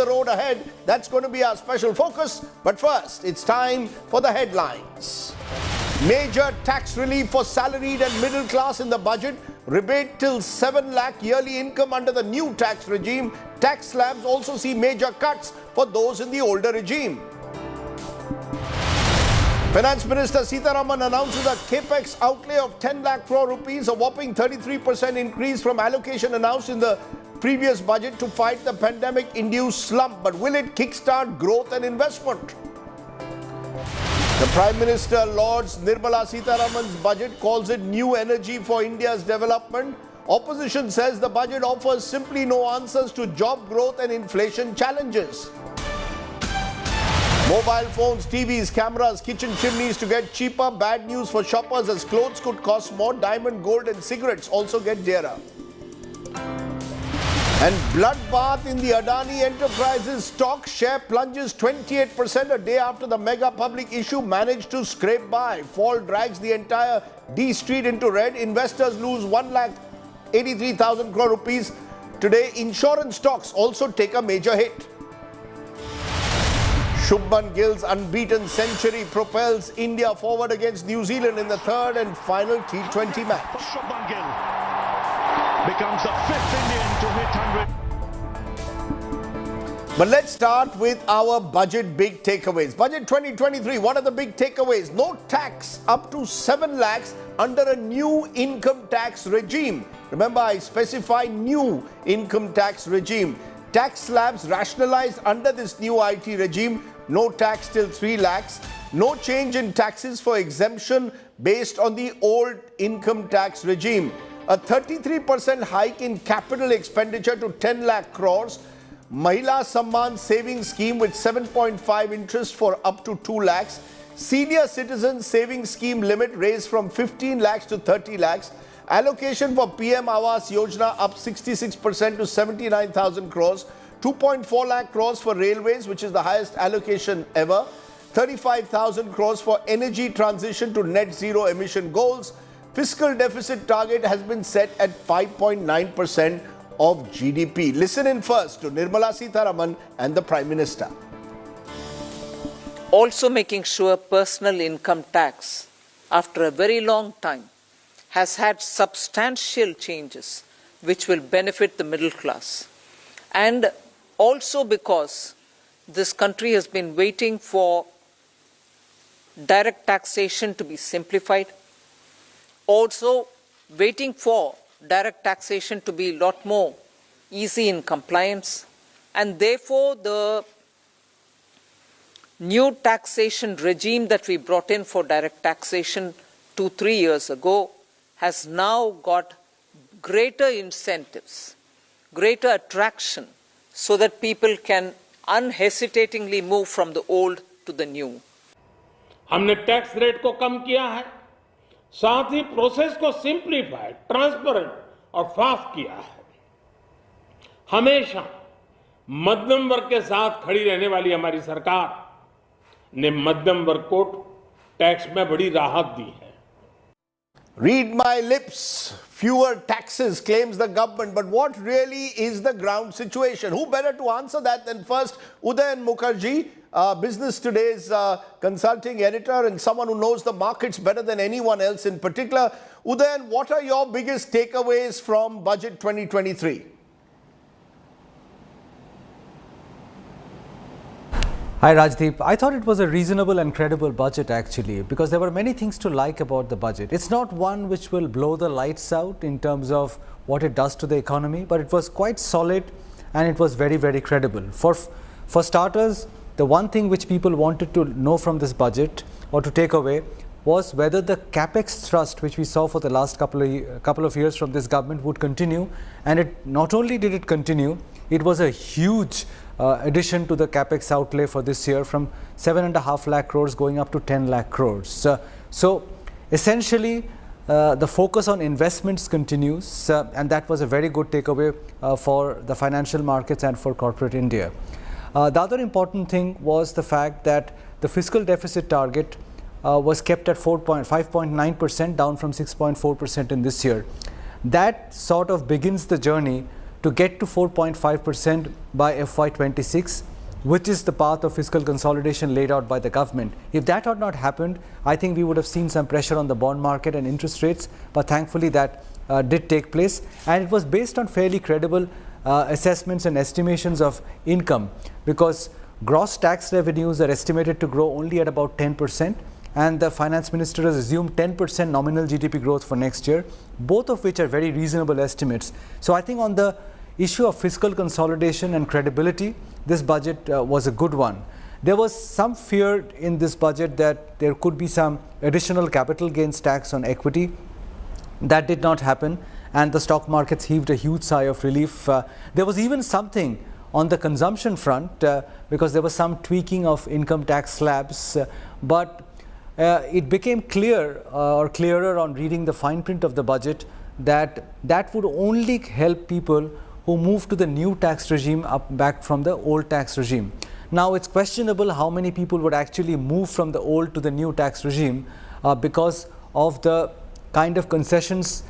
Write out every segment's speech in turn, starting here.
the road ahead? That's going to be our special focus. But first, it's time for the headlines. Major tax relief for salaried and middle class in the budget. Rebate till 7 lakh yearly income under the new tax regime. Tax slabs also see major cuts for those in the older regime. Finance Minister Sitharaman announces a capex outlay of 10 lakh crore rupees, a whopping 33% increase from allocation announced in the previous budget to fight the pandemic-induced slump. But will it kickstart growth and investment? The Prime Minister lauds Nirmala Sitharaman's budget, calls it new energy for India's development. Opposition says the budget offers simply no answers to job growth and inflation challenges. Mobile phones, TVs, cameras, kitchen chimneys to get cheaper. Bad news for shoppers as clothes could cost more. Diamond, gold and cigarettes also get dearer. And bloodbath in the Adani Enterprises stock share plunges 28% a day after the mega public issue managed to scrape by. Fall drags the entire D Street into red. Investors lose 1,83,000 crore rupees. Today, insurance stocks also take a major hit. Shubman Gill's unbeaten century propels India forward against New Zealand in the third and final T20 match. Shubman Gill becomes the 5th Indian to hit 100. But let's start with our budget big takeaways. Budget 2023, what are the big takeaways? No tax up to 7 lakhs under a new income tax regime. Remember, I specify new income tax regime. Tax slabs rationalized under this new IT regime. No tax till 3 lakhs. No change in taxes for exemption based on the old income tax regime. A 33% hike in capital expenditure to 10 lakh crores. Mahila Samman savings scheme with 7.5 interest for up to 2 lakhs. Senior citizen savings scheme limit raised from 15 lakhs to 30 lakhs. Allocation for PM Awas Yojana up 66% to 79,000 crores. 2.4 lakh crores for railways, which is the highest allocation ever. 35,000 crores for energy transition to net zero emission goals. Fiscal deficit target has been set at 5.9% of GDP. Listen in first to Nirmala Sitharaman and the Prime Minister. Also making sure personal income tax, after a very long time, has had substantial changes which will benefit the middle class. And also because this country has been waiting for direct taxation to be simplified, also waiting for direct taxation to be a lot more easy in compliance, and therefore the new taxation regime that we brought in for direct taxation 2-3 years ago has now got greater incentives, greater attraction, so that people can unhesitatingly move from the old to the new. हमने tax rate को कम किया है, साथ ही process को simplified, transparent और fast किया है। हमेशा मध्यम वर्ग के साथ खड़ी रहने वाली हमारी सरकार ने मध्यम वर्ग को टैक्स में बड़ी राहत दी है। Read my lips. Fewer taxes, claims the government. But what really is the ground situation? Who better to answer that than first Udayan Mukherjee, Business Today's consulting editor and someone who knows the markets better than anyone else in particular. Udayan, what are your biggest takeaways from Budget 2023? Hi Rajdeep, I thought it was a reasonable and credible budget actually, because there were many things to like about the budget. It's not one which will blow the lights out in terms of what it does to the economy, but it was quite solid and it was very, very credible. For starters, the one thing which people wanted to know from this budget or to take away was whether the capex thrust which we saw for the last couple of years from this government would continue, and it not only did it continue, it was a huge addition to the capex outlay for this year, from 7.5 lakh crores going up to 10 lakh crores. So essentially the focus on investments continues, and that was a very good takeaway for the financial markets and for corporate India. The other important thing was the fact that the fiscal deficit target was kept at 5.9%, down from 6.4% in this year. That sort of begins the journey to get to 4.5% by FY26, which is the path of fiscal consolidation laid out by the government. If that had not happened, I think we would have seen some pressure on the bond market and interest rates, but thankfully that did take place, and it was based on fairly credible assessments and estimations of income, because gross tax revenues are estimated to grow only at about 10%, and the finance minister has assumed 10% nominal GDP growth for next year, both of which are very reasonable estimates. So I think on the issue of fiscal consolidation and credibility, this budget was a good one. There was some fear in this budget that there could be some additional capital gains tax on equity. That did not happen, and the stock markets heaved a huge sigh of relief. There was even something on the consumption front because there was some tweaking of income tax slabs, but it became clear or clearer on reading the fine print of the budget that that would only help people who moved to the new tax regime back from the old tax regime. Now it's questionable how many people would actually move from the old to the new tax regime because of the kind of concessions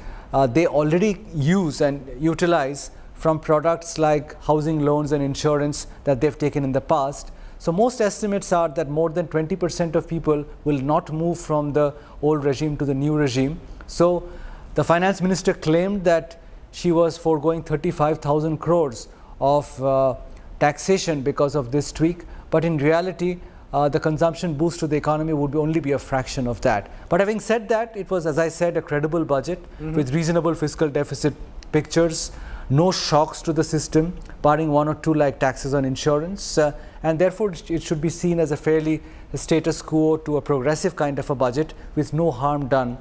they already use and utilize from products like housing loans and insurance that they've taken in the past. So most estimates are that more than 20% of people will not move from the old regime to the new regime. So the finance minister claimed that she was foregoing 35,000 crores of taxation because of this tweak, but in reality the consumption boost to the economy would only be a fraction of that. But having said that, it was, as I said, a credible budget with reasonable fiscal deficit pictures, no shocks to the system, barring one or two like taxes on insurance, and therefore it should be seen as a fairly status quo to a progressive kind of a budget with no harm done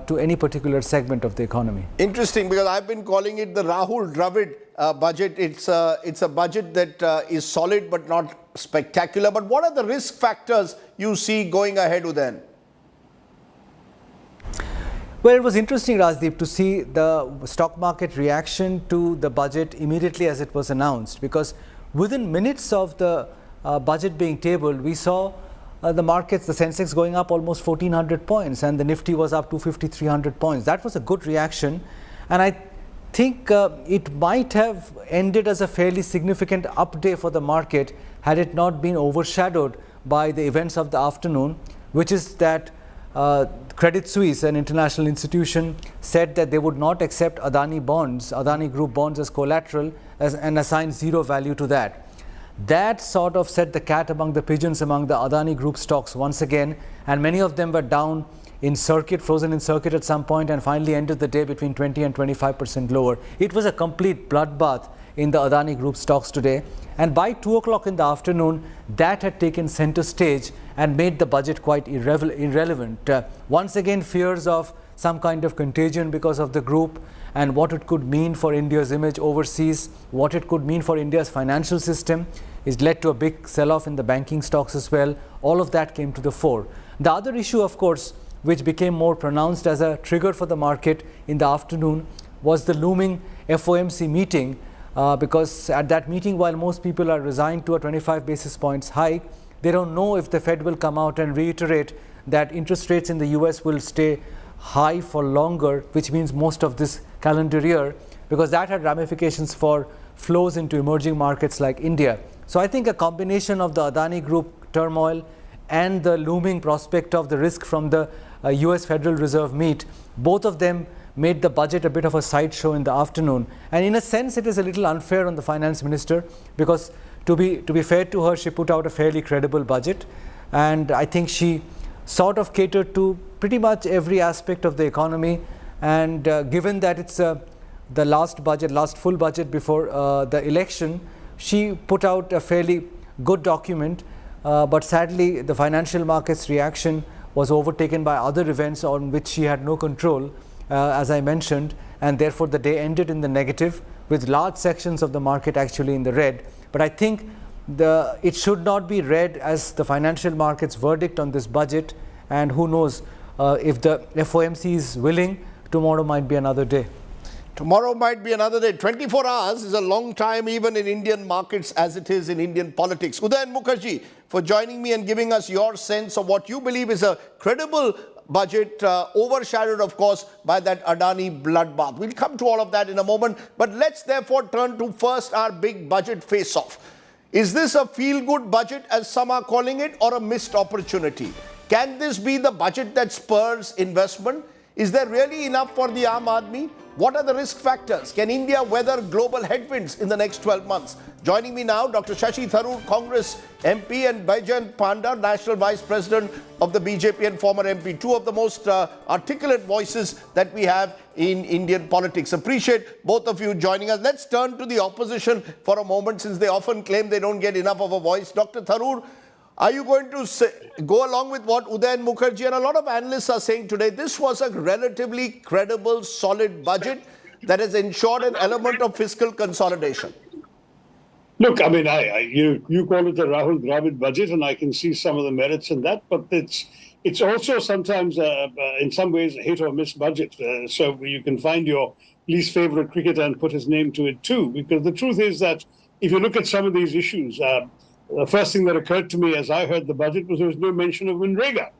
to any particular segment of the economy. Interesting, because I've been calling it the Rahul Dravid budget. It's a budget that is solid but not spectacular. But what are the risk factors you see going ahead, Udayan? Well, it was interesting, Rajdeep, to see the stock market reaction to the budget immediately as it was announced, because within minutes of the budget being tabled, we saw the markets, the Sensex going up almost 1,400 points and the Nifty was up to 5,300 points. That was a good reaction, and I think it might have ended as a fairly significant up day for the market had it not been overshadowed by the events of the afternoon, which is that Credit Suisse, an international institution, said that they would not accept Adani bonds, Adani Group bonds as collateral and assign zero value to that. That sort of set the cat among the pigeons among the Adani Group stocks once again, and many of them were down in circuit, frozen in circuit at some point, and finally ended the day between 20 and 25% lower. It was a complete bloodbath in the Adani Group stocks today, and by 2 o'clock in the afternoon, that had taken center stage and made the budget quite irrelevant. Once again, fears of some kind of contagion because of the group and what it could mean for India's image overseas, what it could mean for India's financial system, is led to a big sell-off in the banking stocks as well. All of that came to the fore. The other issue, of course, which became more pronounced as a trigger for the market in the afternoon, was the looming FOMC meeting, because at that meeting, while most people are resigned to a 25 basis points hike, they don't know if the Fed will come out and reiterate that interest rates in the US will stay high for longer, which means most of this calendar year, because that had ramifications for flows into emerging markets like India. So I think a combination of the Adani Group turmoil and the looming prospect of the risk from the US Federal Reserve meet, both of them made the budget a bit of a sideshow in the afternoon. And in a sense, it is a little unfair on the finance minister, because to be fair to her, she put out a fairly credible budget, and I think she sort of catered to pretty much every aspect of the economy. And given that it's the last full budget before the election, she put out a fairly good document, but sadly the financial markets reaction was overtaken by other events on which she had no control, as I mentioned, and therefore the day ended in the negative, with large sections of the market actually in the red. But I think it should not be read as the financial markets verdict on this budget, and who knows, if the FOMC is willing, tomorrow might be another day. Tomorrow might be another day. 24 hours is a long time even in Indian markets as it is in Indian politics. Udayan Mukherjee, for joining me and giving us your sense of what you believe is a credible budget, overshadowed, of course, by that Adani bloodbath. We'll come to all of that in a moment, but let's therefore turn to first our big budget face-off. Is this a feel-good budget, as some are calling it, or a missed opportunity? Can this be the budget that spurs investment? Is there really enough for the Aam Aadmi? What are the risk factors? Can India weather global headwinds in the next 12 months? Joining me now, Dr. Sashi Tharoor, Congress MP, and Panda, National Vice President of the BJP and former MP, two of the most articulate voices that we have in Indian politics. Appreciate both of you joining us. Let's turn to the opposition for a moment, since they often claim they don't get enough of a voice. Dr. Tharoor, are you going to go along with what Udayan Mukherjee and a lot of analysts are saying today? This was a relatively credible, solid budget that has ensured an element of fiscal consolidation. Look, I mean, you call it the Rahul Dravid budget, and I can see some of the merits in that, but it's also sometimes, in some ways, a hit or miss budget. So you can find your least favorite cricketer and put his name to it too, because the truth is that if you look at some of these issues, the first thing that occurred to me as I heard the budget was there was no mention of Manrega.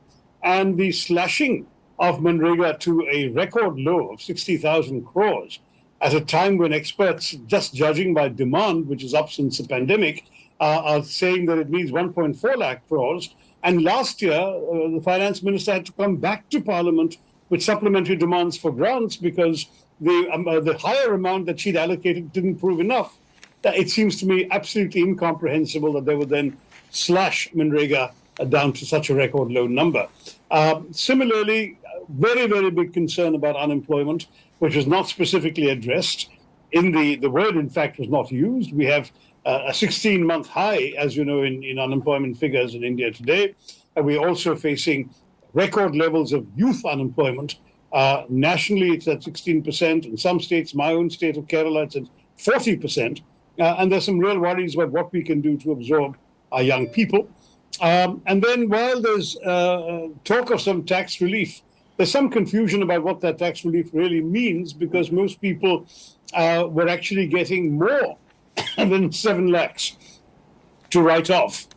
And the slashing of Manrega to a record low of 60,000 crores at a time when experts, just judging by demand, which is up since the pandemic, are saying that it needs 1.4 lakh crores. And last year, the finance minister had to come back to Parliament with supplementary demands for grants because the higher amount that she'd allocated didn't prove enough. It seems to me absolutely incomprehensible that they would then slash Manrega down to such a record low number. Similarly, very, very big concern about unemployment, which was not specifically addressed. The word, in fact, was not used. We have a 16-month high, as you know, in unemployment figures in India today. And we're also facing record levels of youth unemployment. Nationally, it's at 16%. In some states, my own state of Kerala, it's at 40%. And there's some real worries about what we can do to absorb our young people. And then while there's talk of some tax relief, there's some confusion about what that tax relief really means, because most people were actually getting more than 7 lakhs to write off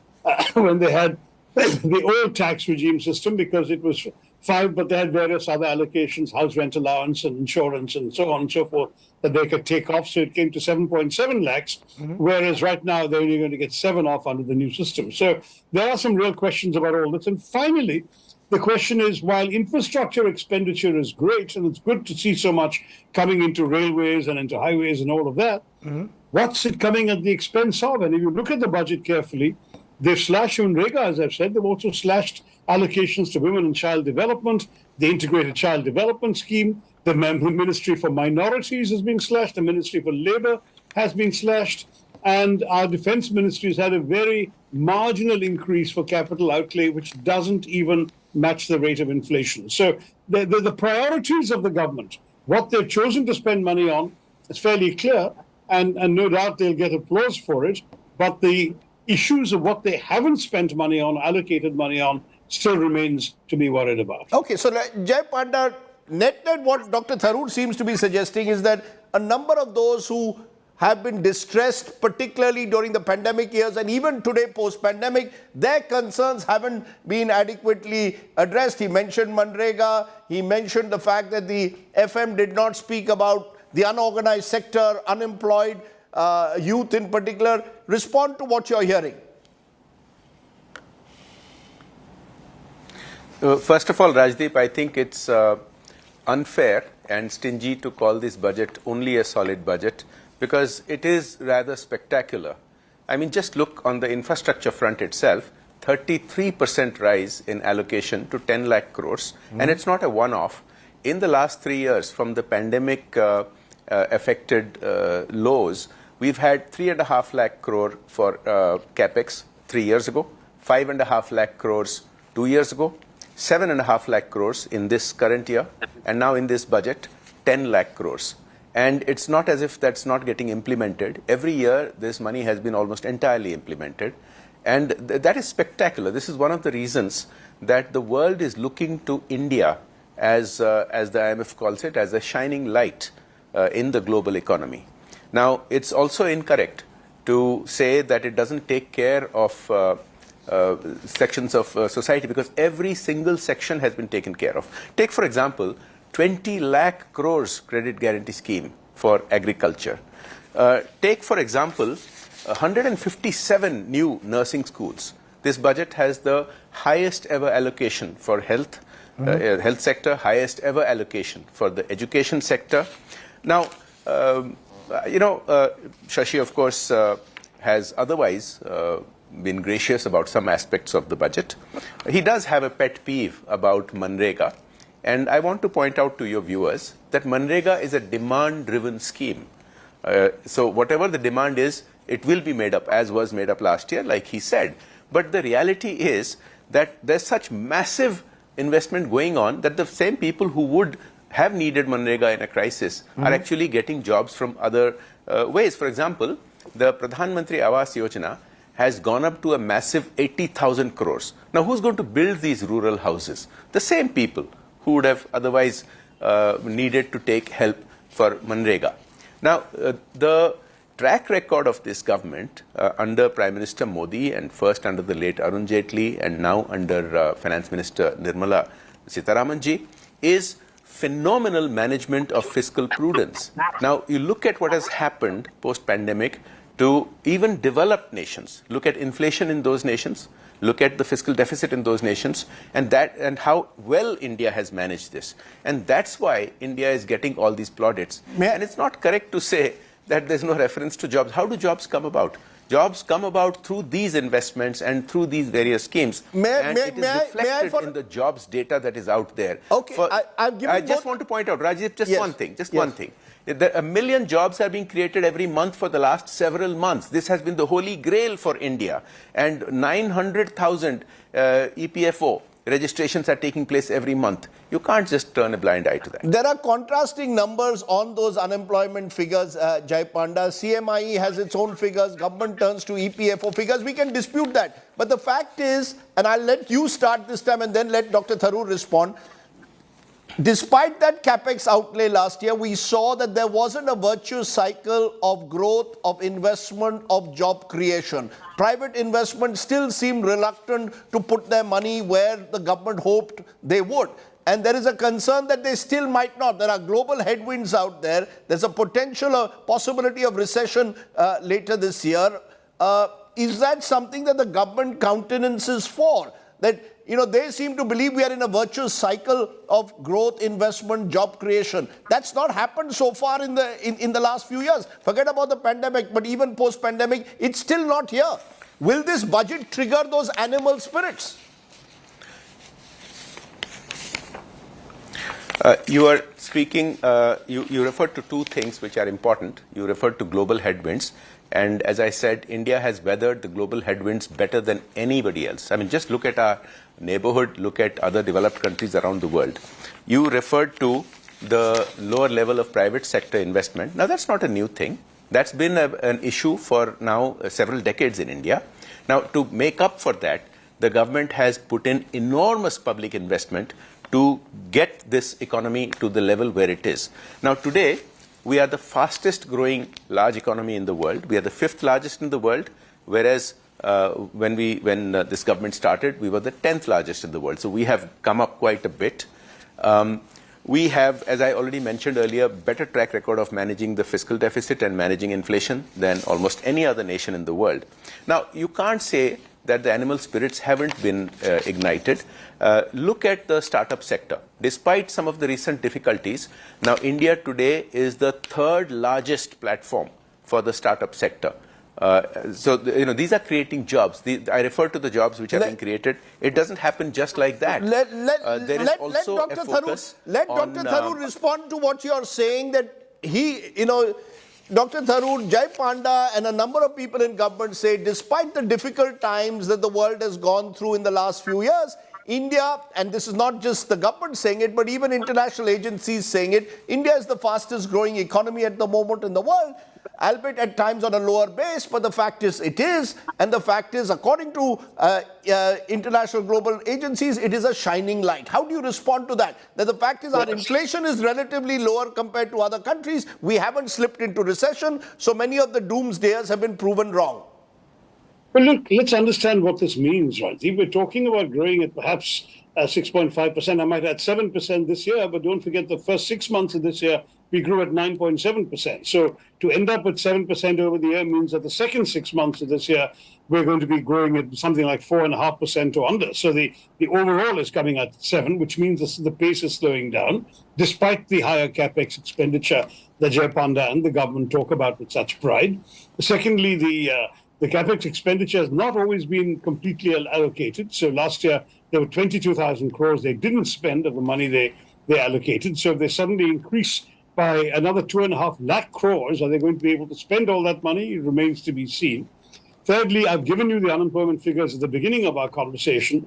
when they had the old tax regime system, because it was 5, but they had various other allocations, house rent allowance and insurance and so on and so forth, that they could take off. So it came to 7.7 lakhs, whereas right now they're only going to get 7 off under the new system. So there are some real questions about all this. And finally, the question is, while infrastructure expenditure is great, and it's good to see so much coming into railways and into highways and all of that, what's it coming at the expense of? And if you look at the budget carefully, they've slashed Manrega, as I've said. They've also slashed allocations to women and child development, the integrated child development scheme. The Ministry for Minorities has been slashed. The Ministry for Labour has been slashed. And our defense ministry has had a very marginal increase for capital outlay, which doesn't even match the rate of inflation. So the priorities of the government, what they've chosen to spend money on, is fairly clear. And no doubt they'll get applause for it. But the issues of what they haven't spent money on, allocated money on, still remains to be worried about. Okay, so Jai Panda, net what Dr. Tharoor seems to be suggesting is that a number of those who have been distressed, particularly during the pandemic years and even today post-pandemic, their concerns haven't been adequately addressed. He mentioned Manrega, he mentioned the fact that the FM did not speak about the unorganized sector, unemployed youth in particular. Respond to what you're hearing. First of all, Rajdeep, I think it's unfair and stingy to call this budget only a solid budget, because it is rather spectacular. I mean, just look on the infrastructure front itself, 33% rise in allocation to 10 lakh crores, and it's not a one-off. In the last 3 years, from the pandemic affected lows, we've had 3.5 lakh crore for capex 3 years ago, 5.5 lakh crores 2 years ago, 7.5 lakh crores in this current year, and now in this budget, 10 lakh crores. And it's not as if that's not getting implemented. Every year, this money has been almost entirely implemented. And that is spectacular. This is one of the reasons that the world is looking to India, as the IMF calls it, as a shining light in the global economy. Now, it's also incorrect to say that it doesn't take care of sections of society, because every single section has been taken care of. Take, for example, 20 lakh crores credit guarantee scheme for agriculture. Take, for example, 157 new nursing schools. This budget has the highest ever allocation for health, health sector, highest ever allocation for the education sector. Now, Shashi, of course, has otherwise been gracious about some aspects of the budget. He does have a pet peeve about Manrega. And I want to point out to your viewers that Manrega is a demand-driven scheme. So whatever the demand is, it will be made up, as was made up last year, like he said. But the reality is that there's such massive investment going on that the same people who would have needed Manrega in a crisis are actually getting jobs from other ways. For example, the Pradhan Mantri Awas Yojana has gone up to a massive 80,000 crores. Now, who's going to build these rural houses? The same people who would have otherwise needed to take help for Manrega. Now, the track record of this government under Prime Minister Modi, and first under the late Arun Jaitley and now under Finance Minister Nirmala Sitharaman ji, is phenomenal management of fiscal prudence. Now, you look at what has happened post-pandemic to even developed nations. Look at inflation in those nations. Look at the fiscal deficit in those nations, and how well India has managed this. And that's why India is getting all these plaudits. And it's not correct to say that there's no reference to jobs. How do jobs come about? Jobs come about through these investments and through these various schemes. It is reflected in the jobs data that is out there. Okay, I just want to point out, Rajdeep, just one thing, one thing. 1 million jobs are being created every month for the last several months. This has been the holy grail for India. And 900,000 EPFO registrations are taking place every month. You can't just turn a blind eye to that. There are contrasting numbers on those unemployment figures, Jai Panda. CMIE has its own figures. Government turns to EPFO figures. We can dispute that. But the fact is, and I'll let you start this time and then let Dr. Tharoor respond. Despite that capex outlay last year, we saw that there wasn't a virtuous cycle of growth, of investment, of job creation. Private investment still seemed reluctant to put their money where the government hoped they would. And there is a concern that they still might not. There are global headwinds out there. There's a potential possibility of recession later this year. Is that something that the government countenances for? That, they seem to believe we are in a virtuous cycle of growth, investment, job creation. That's not happened so far in the last few years. Forget about the pandemic, but even post-pandemic, it's still not here. Will this budget trigger those animal spirits? You are speaking, you referred to two things which are important. You referred to global headwinds. And as I said, India has weathered the global headwinds better than anybody else. I mean, just look at our neighborhood, look at other developed countries around the world. You referred to the lower level of private sector investment. Now, that's not a new thing. That's been an issue for now several decades in India. Now, to make up for that, the government has put in enormous public investment to get this economy to the level where it is. Now, today, we are the fastest growing large economy in the world. We are the 5th largest in the world, whereas when this government started, we were the 10th largest in the world. So we have come up quite a bit. We have, as I already mentioned earlier, better track record of managing the fiscal deficit and managing inflation than almost any other nation in the world. Now, you can't say that the animal spirits haven't been ignited. Look at the startup sector. Despite some of the recent difficulties, now India today is the 3rd largest platform for the startup sector. These are creating jobs. I refer to the jobs which have been created. It doesn't happen just like that. Let Dr. Tharoor respond to what you're saying, that Dr. Tharoor, Jai Panda and a number of people in government say, despite the difficult times that the world has gone through in the last few years, India, and this is not just the government saying it, but even international agencies saying it, India is the fastest growing economy at the moment in the world, albeit at times on a lower base, but the fact is it is, and the fact is, according to international global agencies, it is a shining light. How do you respond to that? That the fact is our inflation is relatively lower compared to other countries, we haven't slipped into recession, so many of the doomsdayers have been proven wrong. Well, look, let's understand what this means, right? If we're talking about growing at perhaps 6.5%, I might add 7% this year, but don't forget the first 6 months of this year, we grew at 9.7%. So to end up at 7% over the year means that the second 6 months of this year, we're going to be growing at something like 4.5% or under. So the overall is coming at 7, which means the pace is slowing down, despite the higher capex expenditure that Jai Panda and the government talk about with such pride. Secondly, the capex expenditure has not always been completely allocated. So last year, there were 22,000 crores they didn't spend of the money they allocated. So if they suddenly increase by another 2.5 lakh crores, are they going to be able to spend all that money? It remains to be seen. Thirdly, I've given you the unemployment figures at the beginning of our conversation.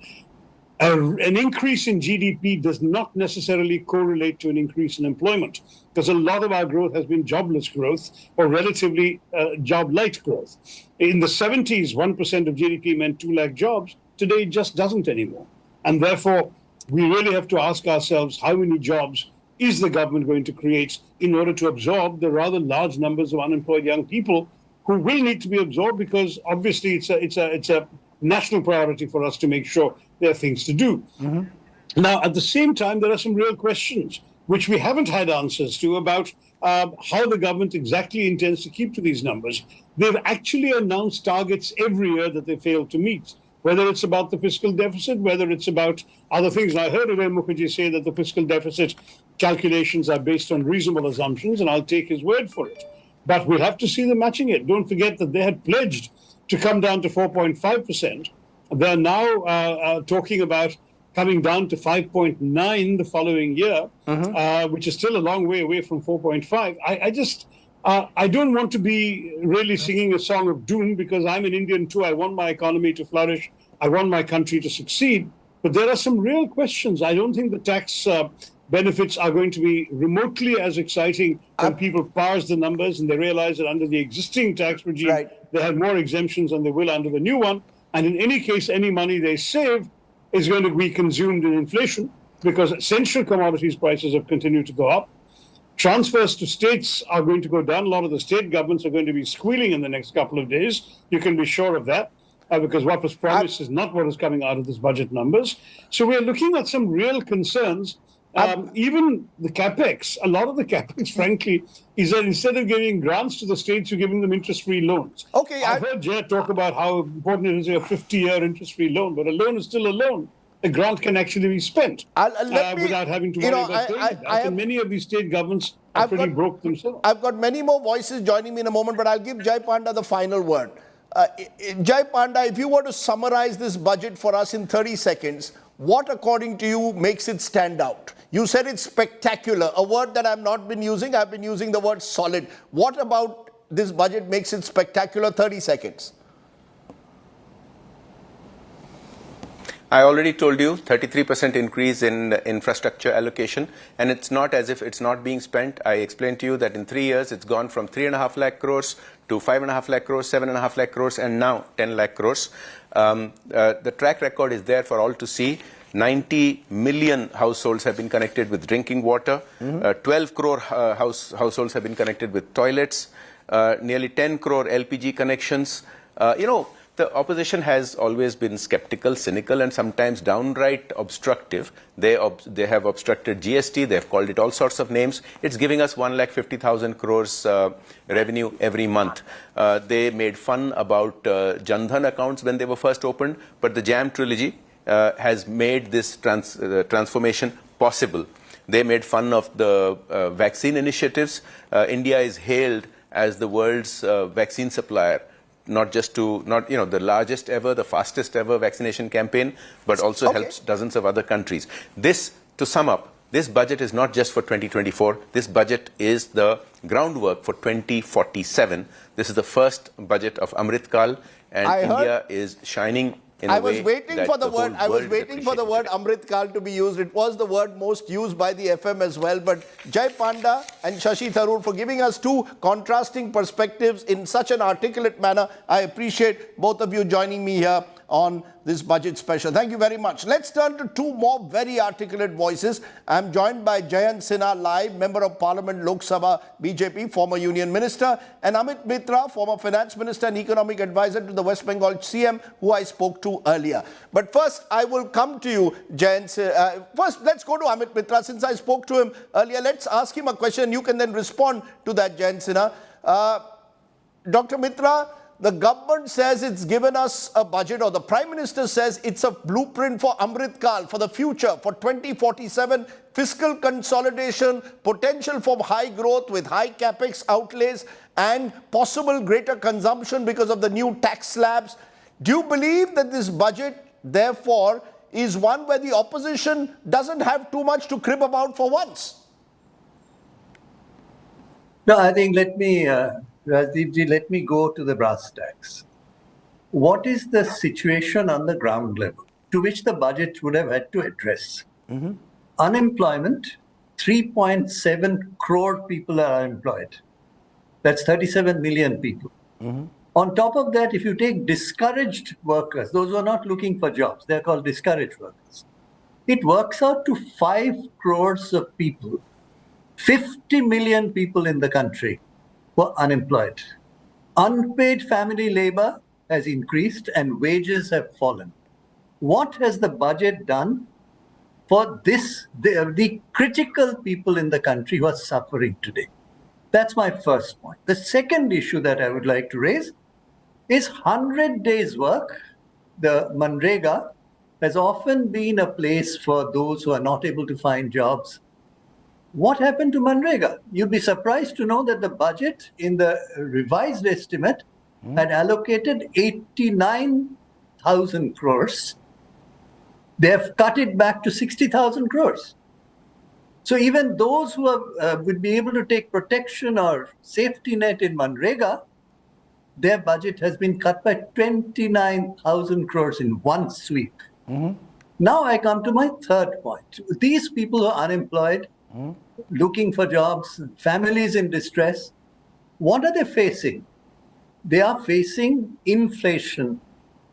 An increase in GDP does not necessarily correlate to an increase in employment, because a lot of our growth has been jobless growth or relatively job-light growth. In the 70s, 1% of GDP meant 2 lakh jobs. Today, it just doesn't anymore. And therefore, we really have to ask ourselves, how many jobs is the government going to create in order to absorb the rather large numbers of unemployed young people who will need to be absorbed, because obviously it's a national priority for us to make sure there are things to do. Mm-hmm. Now, at the same time, there are some real questions which we haven't had answers to about how the government exactly intends to keep to these numbers. They've actually announced targets every year that they fail to meet, whether it's about the fiscal deficit, whether it's about other things. I heard Uday Mukherjee say that the fiscal deficit calculations are based on reasonable assumptions, and I'll take his word for it. But we'll have to see them matching it. Don't forget that they had pledged to come down to 4.5%. They're now talking about coming down to 5.9 the following year, which is still a long way away from 4.5. I don't want to be really singing a song of doom, because I'm an Indian too. I want my economy to flourish. I want my country to succeed. But there are some real questions. I don't think the tax benefits are going to be remotely as exciting when people parse the numbers and they realize that under the existing tax regime, they have more exemptions than they will under the new one. And in any case, any money they save is going to be consumed in inflation, because essential commodities prices have continued to go up. Transfers to states are going to go down. A lot of the state governments are going to be squealing in the next couple of days. You can be sure of that, because what was promised is not what is coming out of this budget numbers. So we're looking at some real concerns. Even the capex, a lot of the capex, frankly, is that instead of giving grants to the states, you're giving them interest-free loans. Okay, I've heard Jay talk about how important it is to have a 50-year interest-free loan, but a loan is still a loan. A grant can actually be spent without having to worry about doing it. I think many of these state governments are pretty broke themselves. I've got many more voices joining me in a moment, but I'll give Jai Panda the final word. Jai Panda, if you were to summarize this budget for us in 30 seconds, what, according to you, makes it stand out? You said it's spectacular, a word that I've not been using. I've been using the word solid. What about this budget makes it spectacular? 30 seconds. I already told you 33% increase in infrastructure allocation, and it's not as if it's not being spent. I explained to you that in 3 years it's gone from 3.5 lakh crores to 5.5 lakh crores, 7.5 lakh crores, and now 10 lakh crores. The track record is there for all to see. 90 million households have been connected with drinking water. 12 crore households have been connected with toilets. Nearly 10 crore LPG connections. The opposition has always been skeptical, cynical, and sometimes downright obstructive. They have obstructed GST. They have called it all sorts of names. It's giving us 1,50,000 crores revenue every month. They made fun about Jan Dhan accounts when they were first opened, but the JAM trilogy has made this transformation possible. They made fun of the vaccine initiatives. India is hailed as the world's vaccine supplier. Not the largest ever, the fastest ever vaccination campaign, but also helps dozens of other countries. This, to sum up, this budget is not just for 2024. This budget is the groundwork for 2047. This is the first budget of Amrit Kal, and India is shining in a way that I was waiting for the word Amrit Kal to be used. It was the word most used by the FM as well. But Jai Panda and Shashi Tharoor for giving us two contrasting perspectives in such an articulate manner. I appreciate both of you joining me here. on this budget special. Thank you very much. Let's turn to two more very articulate voices. I'm joined by Jayant Sinha live, Member of Parliament, Lok Sabha, BJP, former Union Minister, and Amit Mitra, former Finance Minister and Economic Advisor to the West Bengal CM, who I spoke to earlier. But first, I will come to you, Jayant. First, let's go to Amit Mitra. Since I spoke to him earlier, let's ask him a question. You can then respond to that, Jayant Sinha. Dr. Mitra, the government says it's given us a budget, or the Prime Minister says it's a blueprint for Amrit Kal, for the future, for 2047, fiscal consolidation, potential for high growth with high capex outlays and possible greater consumption because of the new tax slabs. Do you believe that this budget, therefore, is one where the opposition doesn't have too much to crib about for once? No, I think Rajdeep, let me go to the brass tacks. What is the situation on the ground level to which the budget would have had to address? Unemployment, 3.7 crore people are unemployed. That's 37 million people. On top of that, if you take discouraged workers, those who are not looking for jobs, they're called discouraged workers. It works out to 5 crores of people. 50 million people in the country were unemployed. Unpaid family labor has increased and wages have fallen. What has the budget done for the critical people in the country who are suffering today? That's my first point. The second issue that I would like to raise is 100 days work. The Manrega has often been a place for those who are not able to find jobs. What happened to Manrega? You'd be surprised to know that the budget in the revised estimate had allocated 89,000 crores. They have cut it back to 60,000 crores. So even those who would be able to take protection or safety net in Manrega, their budget has been cut by 29,000 crores in one sweep. Now I come to my third point. These people who are unemployed, looking for jobs, families in distress, what are they facing? They are facing inflation.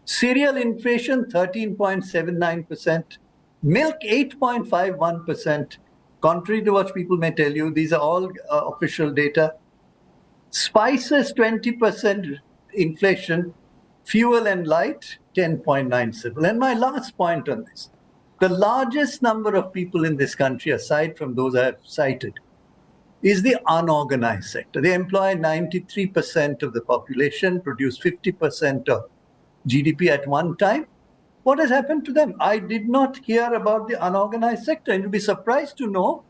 Cereal inflation, 13.79%. Milk, 8.51%. Contrary to what people may tell you, these are all official data. Spices, 20% inflation. Fuel and light, 10.97%. And my last point on this, the largest number of people in this country, aside from those I have cited, is the unorganized sector. They employ 93% of the population, produce 50% of GDP at one time. What has happened to them? I did not hear about the unorganized sector. And you'll be surprised to know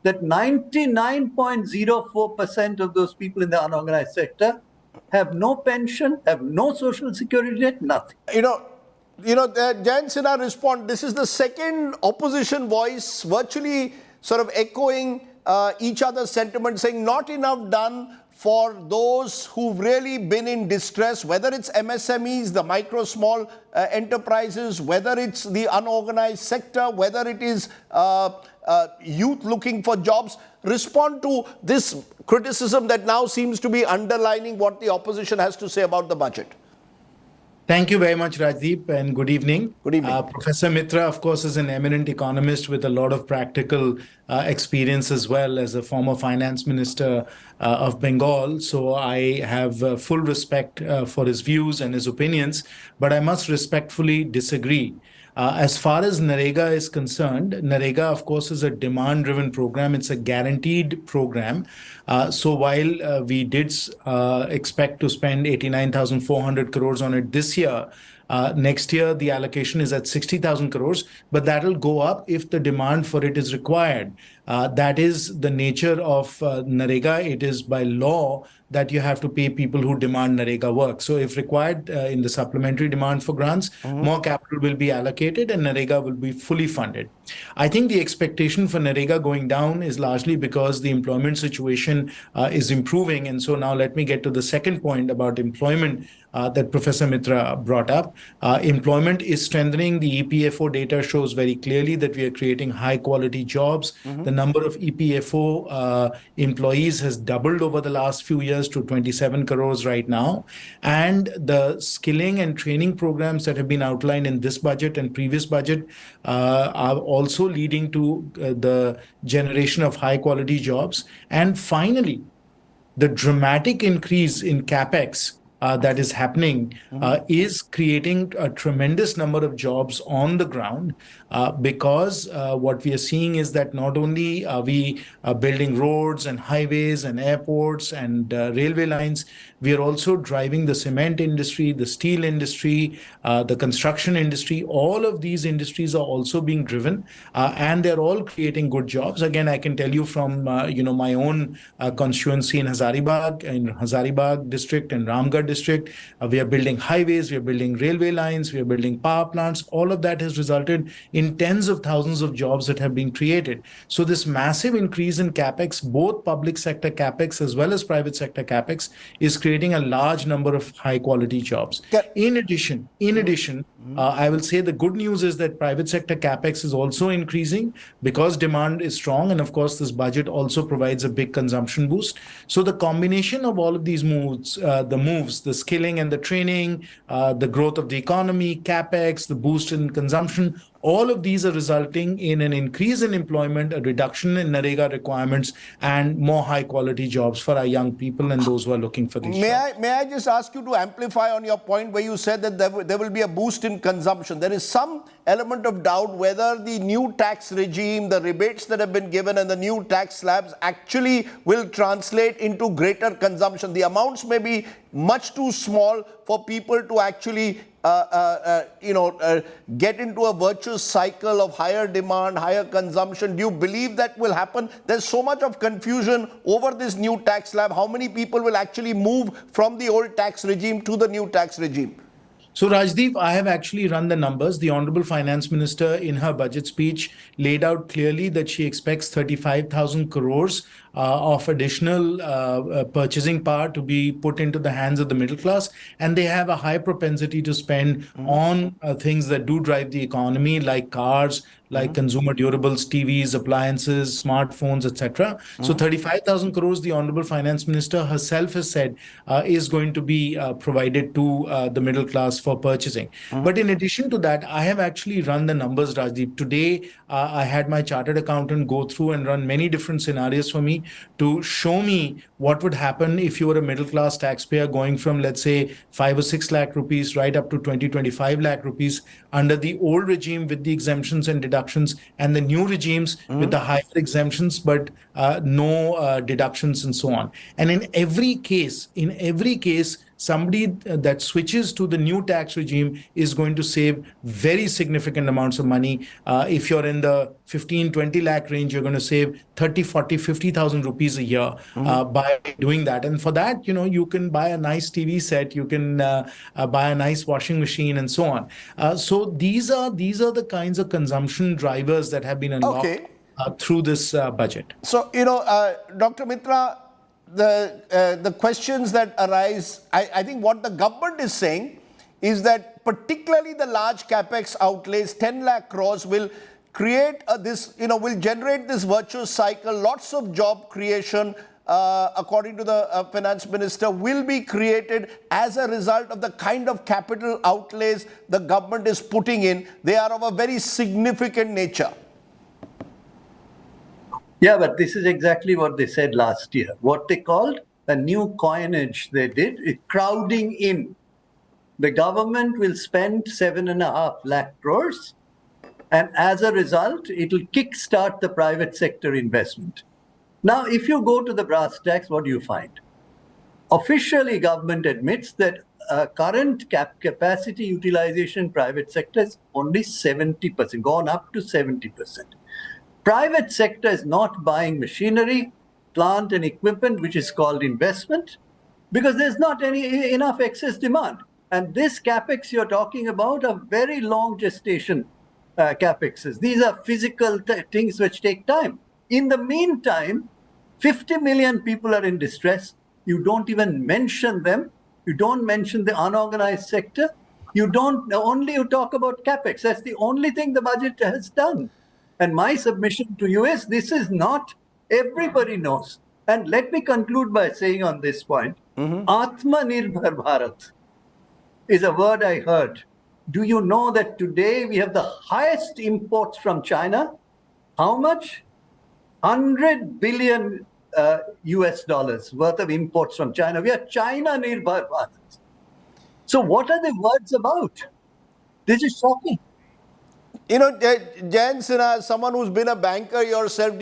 that 99.04% of those people in the unorganized sector have no pension, have no social security net, nothing. Jayant Sinha respond, this is the second opposition voice virtually sort of echoing each other's sentiment, saying not enough done for those who've really been in distress, whether it's MSMEs, the micro, small enterprises, whether it's the unorganized sector, whether it is youth looking for jobs. Respond to this criticism that now seems to be underlining what the opposition has to say about the budget. Thank you very much, Rajdeep, and good evening. Good evening. Professor Mitra, of course, is an eminent economist with a lot of practical experience as well as a former finance minister of Bengal. So I have full respect for his views and his opinions, but I must respectfully disagree. As far as Narega is concerned, Narega, of course, is a demand-driven program. It's a guaranteed program. So while we did expect to spend 89,400 crores on it this year, next year the allocation is at 60,000 crores, but that will go up if the demand for it is required. That is the nature of Narega. It is by law that you have to pay people who demand Narega work. So if required in the supplementary demand for grants, more capital will be allocated and Narega will be fully funded. I think the expectation for Narega going down is largely because the employment situation is improving. And so now let me get to the second point about employment that Professor Mitra brought up. Employment is strengthening. The EPFO data shows very clearly that we are creating high quality jobs. The number of EPFO employees has doubled over the last few years to 27 crores right now. And the skilling and training programs that have been outlined in this budget and previous budget are also leading to the generation of high quality jobs. And finally, the dramatic increase in capex that is happening is creating a tremendous number of jobs on the ground, because what we are seeing is that not only are we building roads and highways and airports and railway lines, we are also driving the cement industry, the steel industry, the construction industry. All of these industries are also being driven, and they're all creating good jobs. Again, I can tell you from my own constituency in Hazaribagh district and Ramgarh district, we are building highways, we are building railway lines, we are building power plants. All of that has resulted in tens of thousands of jobs that have been created. So this massive increase in capex, both public sector capex as well as private sector capex, is creating a large number of high quality jobs. In addition, I will say the good news is that private sector capex is also increasing because demand is strong, and of course this budget also provides a big consumption boost. So the combination of all of these moves, the skilling and the training, the growth of the economy, capex, the boost in consumption, all of these are resulting in an increase in employment, a reduction in NREGA requirements, and more high quality jobs for our young people and those who are looking for these jobs. May I just ask you to amplify on your point where you said that there will be a boost in consumption? There is some element of doubt whether the new tax regime, the rebates that have been given and the new tax slabs actually will translate into greater consumption. The amounts may be much too small for people to actually get into a virtuous cycle of higher demand, higher consumption. Do you believe that will happen? There's so much of confusion over this new tax slab. How many people will actually move from the old tax regime to the new tax regime? So Rajdeep, I have actually run the numbers. The Honorable Finance Minister in her budget speech laid out clearly that she expects 35,000 crores of additional purchasing power to be put into the hands of the middle class. And they have a high propensity to spend on things that do drive the economy, like cars, like consumer durables, TVs, appliances, smartphones, etc. So 35,000 crores, the Honorable Finance Minister herself has said, is going to be provided to the middle class for purchasing. But in addition to that, I have actually run the numbers, Rajdeep. Today, I had my chartered accountant go through and run many different scenarios for me to show me what would happen if you were a middle class taxpayer going from, let's say, 5 or 6 lakh rupees right up to 25 lakh rupees under the old regime with the exemptions and deductions, and the new regimes with the higher exemptions but no deductions and so on. And in every case, somebody that switches to the new tax regime is going to save very significant amounts of money. If you're in the 15-20 lakh range, you're going to save 30, 40, 50,000 rupees a year by doing that. And for that, you can buy a nice TV set, you can buy a nice washing machine and so on. So these are the kinds of consumption drivers that have been unlocked through this budget. So, Dr. Mitra, the questions that arise, I think what the government is saying is that particularly the large capex outlays, 10 lakh crores, will create will generate this virtuous cycle. Lots of job creation, according to the finance minister, will be created as a result of the kind of capital outlays the government is putting in. They are of a very significant nature. Yeah, but this is exactly what they said last year. What they called a new coinage they did, crowding in. The government will spend 7.5 lakh crores, and as a result, it will kickstart the private sector investment. Now, if you go to the brass tacks, what do you find? Officially, government admits that current capacity utilization private sector is only 70%, gone up to 70%. Private sector is not buying machinery, plant and equipment, which is called investment, because there's not enough excess demand. And this capex you're talking about are very long gestation capexes. These are physical things which take time. In the meantime, 50 million people are in distress. You don't even mention them. You don't mention the unorganized sector. You talk about capex. That's the only thing the budget has done. And my submission to you is this is not, everybody knows. And let me conclude by saying on this point, Atmanirbhar Bharat is a word I heard. Do you know that today we have the highest imports from China? How much? 100 billion US dollars worth of imports from China. We are China Nirbhar Bharat. So what are the words about? This is shocking. You know, Jayan Sinha, someone who's been a banker yourself,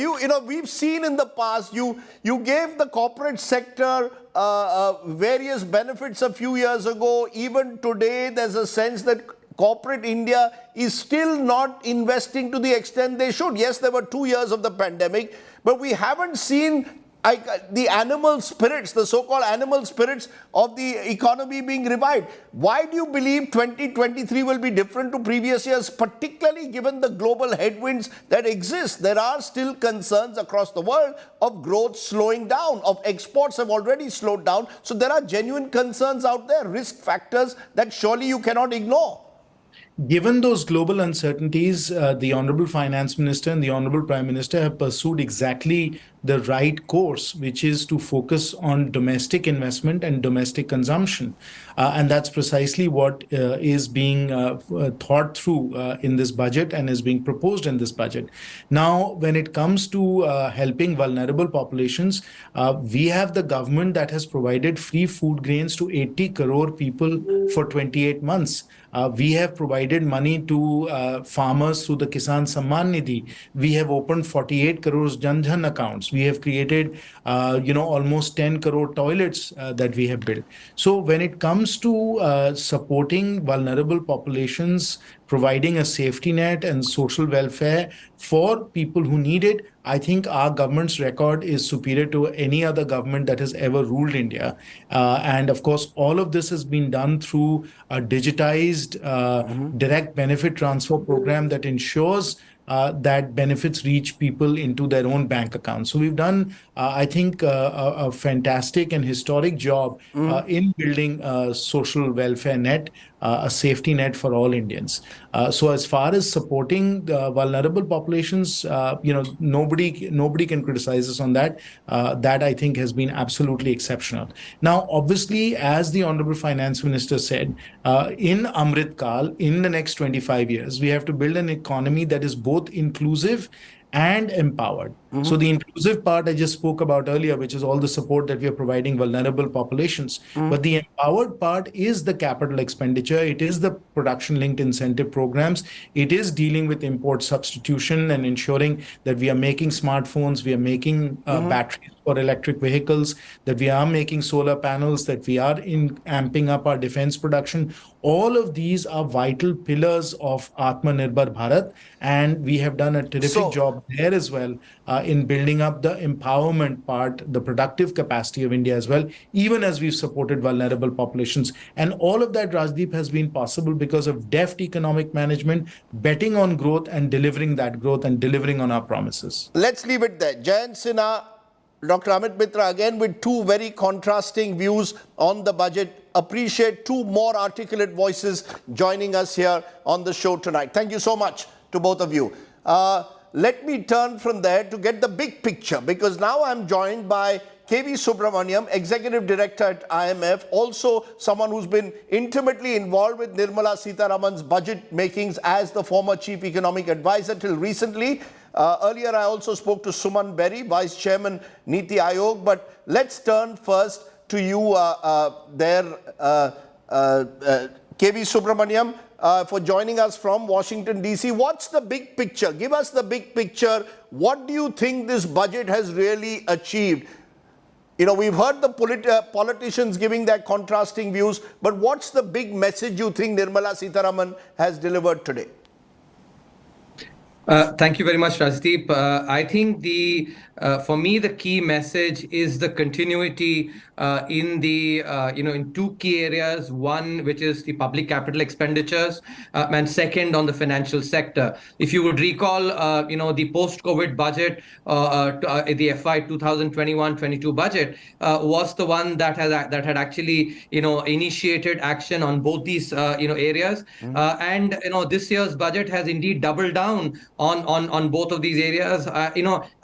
we've seen in the past, you gave the corporate sector various benefits a few years ago. Even today, there's a sense that corporate India is still not investing to the extent they should. Yes, there were 2 years of the pandemic, but we haven't seen the animal spirits, the so-called animal spirits of the economy being revived. Why do you believe 2023 will be different to previous years, particularly given the global headwinds that exist? There are still concerns across the world of growth slowing down, of exports have already slowed down. So there are genuine concerns out there, risk factors that surely you cannot ignore. Given those global uncertainties, the Honorable Finance Minister and the Honorable Prime Minister have pursued exactly the right course, which is to focus on domestic investment and domestic consumption. And that's precisely what is being thought through in this budget and is being proposed in this budget. Now, when it comes to helping vulnerable populations, we have the government that has provided free food grains to 80 crore people for 28 months. We have provided money to farmers through the Kisan Samman Nidhi. We have opened 48 crores Jan Dhan accounts. We have created, almost 10 crore toilets that we have built. So when it comes to supporting vulnerable populations, providing a safety net and social welfare for people who need it, I think our government's record is superior to any other government that has ever ruled India. And of course, all of this has been done through a digitized direct benefit transfer program that ensures that benefits reach people into their own bank accounts. So we've done, I think, a fantastic and historic job in building a social welfare net, a safety net for all Indians. So as far as supporting the vulnerable populations, nobody can criticize us on that. That I think has been absolutely exceptional. Now, obviously, as the Honorable Finance Minister said, in Amrit Kal, in the next 25 years, we have to build an economy that is both inclusive and empowered. So the inclusive part I just spoke about earlier, which is all the support that we are providing vulnerable populations. But the empowered part is the capital expenditure. It is the production-linked incentive programs. It is dealing with import substitution and ensuring that we are making smartphones, we are making batteries for electric vehicles, that we are making solar panels, that we are amping up our defense production. All of these are vital pillars of Atmanirbhar Bharat, and we have done a terrific job there as well in building up the empowerment part, the productive capacity of India as well, even as we've supported vulnerable populations. And all of that, Rajdeep, has been possible because of deft economic management, betting on growth and delivering that growth and delivering on our promises. Let's leave it there. Jayant Sinha, Dr. Amit Mitra, again with two very contrasting views on the budget. Appreciate two more articulate voices joining us here on the show tonight. Thank you so much to both of you. Let me turn from there to get the big picture, because now I'm joined by K.V. Subramaniam, Executive Director at IMF, also someone who's been intimately involved with Nirmala Sitharaman's budget makings as the former Chief Economic Advisor till recently. Earlier, I also spoke to Suman Berry, Vice Chairman, Niti Aayog. But let's turn first to you K.V. Subramaniam, for joining us from Washington, D.C. What's the big picture? Give us the big picture. What do you think this budget has really achieved? We've heard the politicians giving their contrasting views, but what's the big message you think Nirmala Sitharaman has delivered today? Thank you very much, Rajdeep. I think for me, the key message is the continuity in two key areas. One, which is the public capital expenditures, and second, on the financial sector. If you would recall, the post-COVID budget, the FY 2021-22 budget was the one that had actually, initiated action on both these, areas. And this year's budget has indeed doubled down on both of these areas,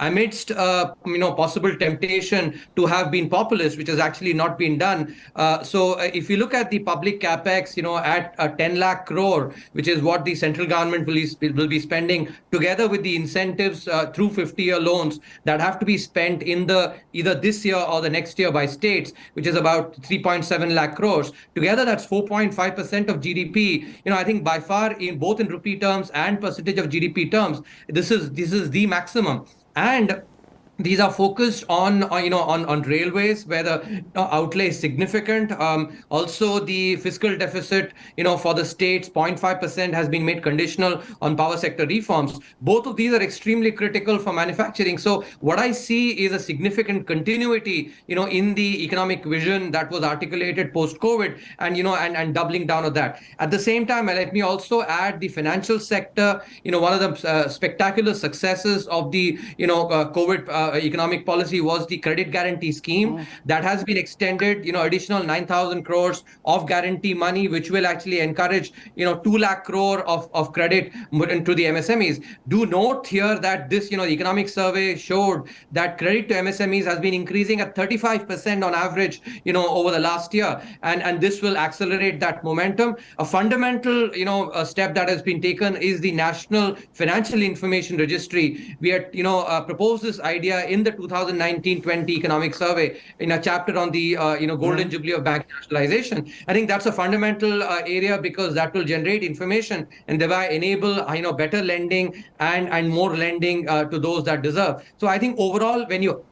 amidst possible temptation to have been populist, which has actually not been done. So if you look at the public capex, at 10 lakh crore, which is what the central government will be spending, together with the incentives through 50-year loans that have to be spent in the either this year or the next year by states, which is about 3.7 lakh crores. Together, that's 4.5% of GDP. I think by far, in both in rupee terms and percentage of GDP terms, this is the maximum. And these are focused on railways, where the outlay is significant. Also, the fiscal deficit, for the states, 0.5% has been made conditional on power sector reforms. Both of these are extremely critical for manufacturing. So what I see is a significant continuity, in the economic vision that was articulated post-COVID, and doubling down on that. At the same time, let me also add the financial sector. One of the spectacular successes of the COVID economic policy was the credit guarantee scheme that has been extended, additional 9,000 crores of guarantee money, which will actually encourage, 2 lakh crore of credit into the MSMEs. Do note here that this, the economic survey showed that credit to MSMEs has been increasing at 35% on average, over the last year. And this will accelerate that momentum. A fundamental, a step that has been taken is the National Financial Information Registry. We had, proposed this idea in the 2019-20 economic survey in a chapter on the golden jubilee of bank nationalization. I think that's a fundamental area, because that will generate information and thereby enable better lending and more lending to those that deserve. So I think overall, when you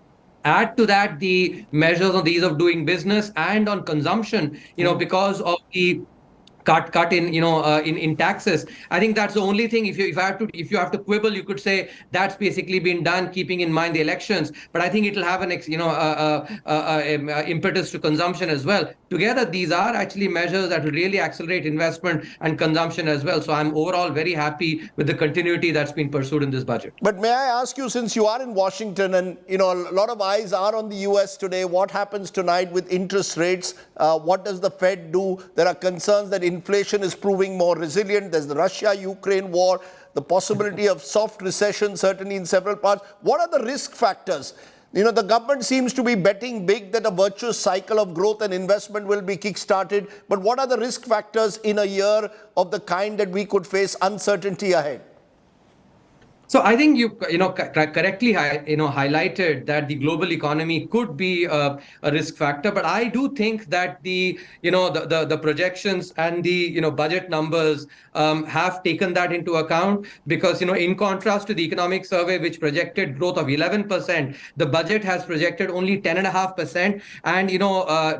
add to that the measures on the ease of doing business and on consumption, because of the cut in taxes, I think that's the only thing. If you have to quibble, you could say that's basically been done keeping in mind the elections. But I think it'll have an impetus to consumption as well. Together, these are actually measures that will really accelerate investment and consumption as well. So I'm overall very happy with the continuity that's been pursued in this budget. But may I ask you, since you are in Washington and a lot of eyes are on the US today, what happens tonight with interest rates? What does the Fed do? There are concerns that inflation is proving more resilient. There's the Russia-Ukraine war, the possibility of soft recession, certainly in several parts. What are the risk factors? The government seems to be betting big that a virtuous cycle of growth and investment will be kick-started. But what are the risk factors in a year of the kind that we could face uncertainty ahead? So I think you correctly highlighted that the global economy could be a risk factor, but I do think that the projections and the budget numbers have taken that into account, because in contrast to the economic survey, which projected growth of 11%, the budget has projected only 10.5%. And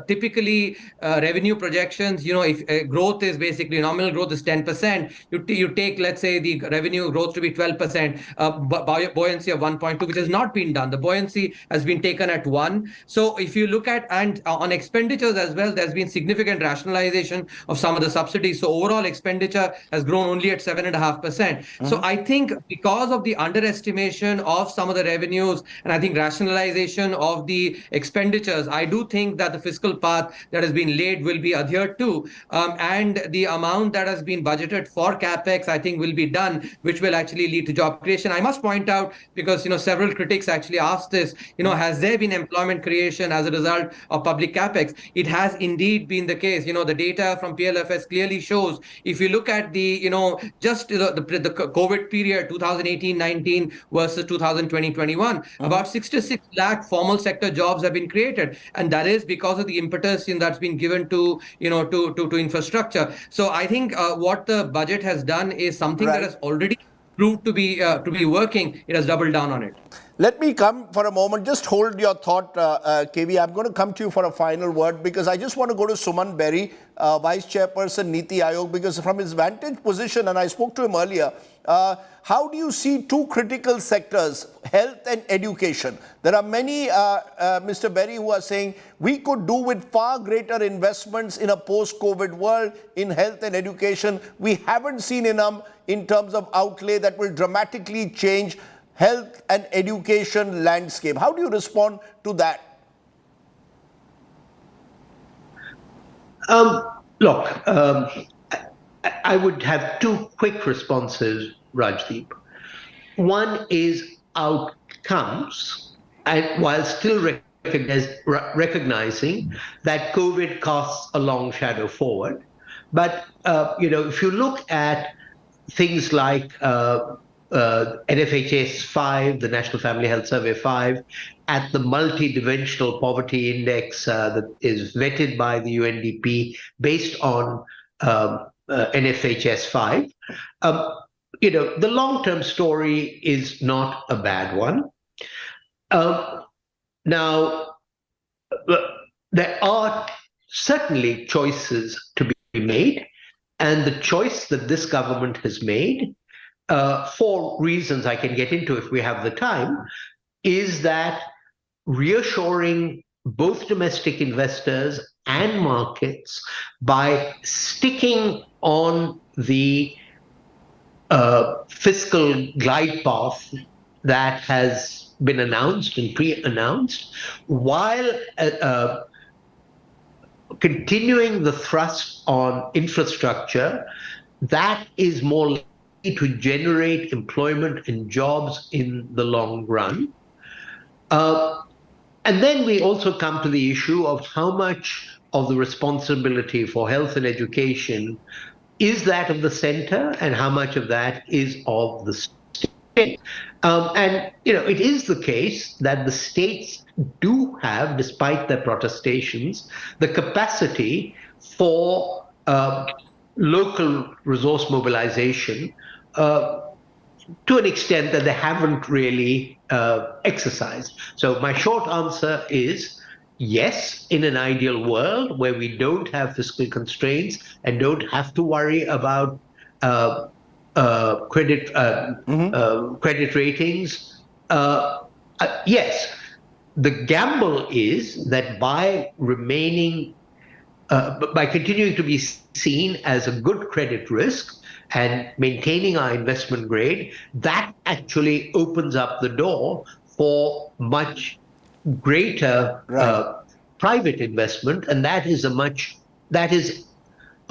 typically revenue projections, if growth is basically nominal growth is 10%, you take, let's say, the revenue growth to be 12%. Buoyancy of 1.2, which has not been done. The buoyancy has been taken at 1. So if you look at, and on expenditures as well, there's been significant rationalization of some of the subsidies. So overall expenditure has grown only at 7.5%. So I think because of the underestimation of some of the revenues, and I think rationalization of the expenditures, I do think that the fiscal path that has been laid will be adhered to. And the amount that has been budgeted for CapEx, I think, will be done, which will actually lead to job creation. I must point out, because several critics actually asked this, has there been employment creation as a result of public capex? It has indeed been the case. The data from PLFS clearly shows, if you look at the just the COVID period 2018-19 versus 2020-21, about 66 lakh formal sector jobs have been created, and that is because of the impetus that's been given to to infrastructure. So I think what the budget has done is something that has already proved to be working. It has doubled down on it. Let me come for a moment. Just hold your thought, KV. I'm going to come to you for a final word, because I just want to go to Suman Berry, Vice Chairperson, Niti Aayog, because from his vantage position, and I spoke to him earlier, how do you see two critical sectors, health and education? There are many, Mr. Berry, who are saying we could do with far greater investments in a post-COVID world in health and education. We haven't seen enough in terms of outlay that will dramatically change health and education landscape. How do you respond to that? I would have two quick responses, Rajdeep. one is outcomes, and while still recognizing that COVID casts a long shadow forward. But if you look at things like NFHS 5, the National Family Health Survey 5, at the multi-dimensional poverty index that is vetted by the UNDP based on NFHS 5, the long-term story is not a bad one. Now, there are certainly choices to be made, and the choice that this government has made, for reasons I can get into if we have the time, is that reassuring both domestic investors and markets by sticking on the fiscal glide path that has been announced and pre-announced, while continuing the thrust on infrastructure that is more likely to generate employment and jobs in the long run. And then we also come to the issue of how much of the responsibility for health and education is that of the center and how much of that is of the state. And it is the case that the states do have, despite their protestations, the capacity for local resource mobilization to an extent that they haven't really exercised. So my short answer is yes, in an ideal world where we don't have fiscal constraints and don't have to worry about credit ratings. Yes, the gamble is that by continuing to be seen as a good credit risk and maintaining our investment grade, that actually opens up the door for much greater private investment, and that is a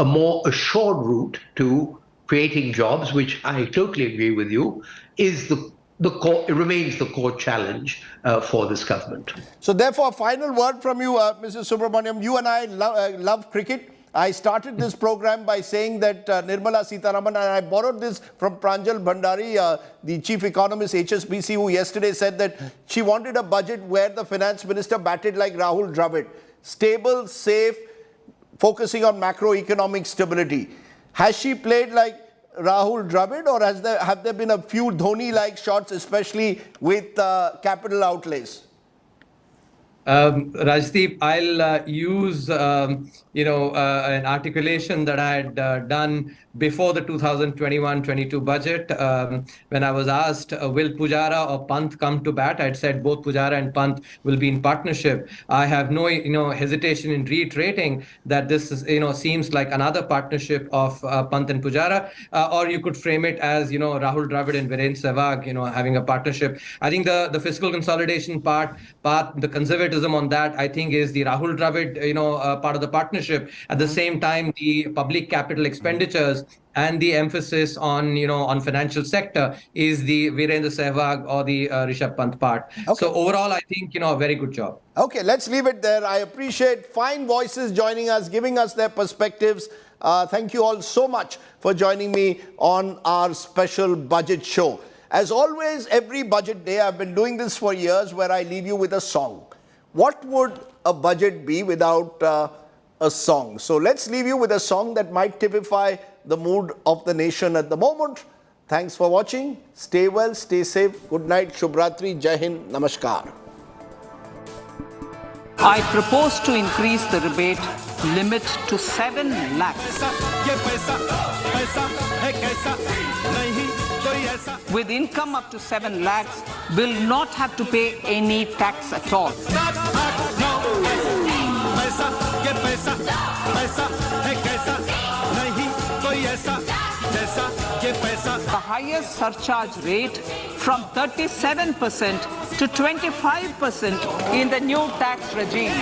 more assured route to creating jobs, which I totally agree with you, is it remains the core challenge for this government. So therefore, a final word from you, Mr. Subramaniam. You and I love cricket. I started this program by saying that Nirmala Sitharaman, and I borrowed this from Pranjal Bhandari, the chief economist HSBC, who yesterday said that she wanted a budget where the finance minister batted like Rahul Dravid. Stable, safe, focusing on macroeconomic stability. Has she played like Rahul Dravid, or have there been a few Dhoni-like shots, especially with capital outlays? Rajdeep, I'll use an articulation that I had done before the 2021-22 budget. When I was asked, will Pujara or Pant come to bat? I'd said both Pujara and Pant will be in partnership. I have no hesitation in reiterating that this is, seems like another partnership of Pant and Pujara, or you could frame it as Rahul Dravid and Virendra Sehwag having a partnership. I think the fiscal consolidation part, the conservatism on that, I think, is the Rahul Dravid part of the partnership. At the same time, the public capital expenditures and the emphasis on financial sector is the Virendra Sehwag or the Rishabh Pant part. Okay. So overall, I think a very good job. Okay, let's leave it there. I appreciate fine voices joining us, giving us their perspectives. Thank you all so much for joining me on our special budget show. As always, every budget day, I've been doing this for years, where I leave you with a song. What would a budget be without a song? So let's leave you with a song that might typify the mood of the nation at the moment. Thanks for watching. Stay well, stay safe. Good night, Shubhratri, Jai Hind, Namaskar. I propose to increase the rebate limit to 7 lakhs. With income up to 7 lakhs, will not have to pay any tax at all. The highest surcharge rate from 37% to 25% in the new tax regime.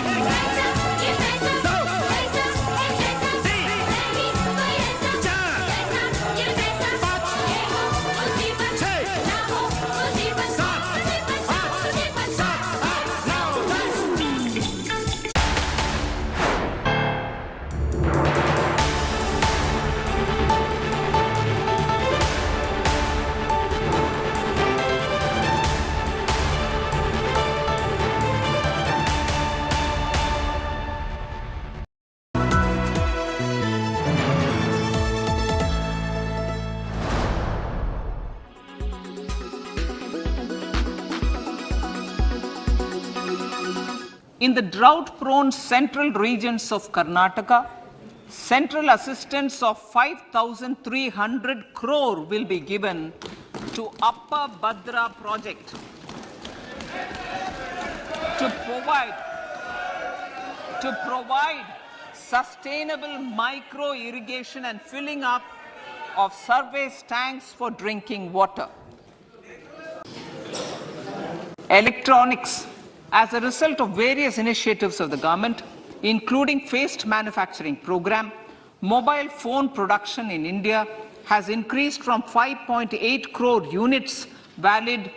In the drought-prone central regions of Karnataka, central assistance of 5,300 crore will be given to Upper Bhadra project to provide sustainable micro irrigation and filling up of surface tanks for drinking water. Electronics. As a result of various initiatives of the government, including phased manufacturing program, mobile phone production in India has increased from 5.8 crore units valued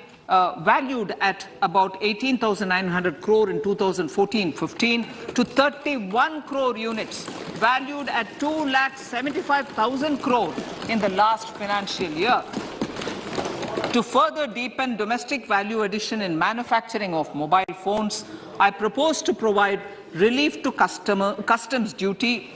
at about 18,900 crore in 2014-15 to 31 crore units valued at 2,75,000 crore in the last financial year. To further deepen domestic value addition in manufacturing of mobile phones, I propose to provide relief to customs duty.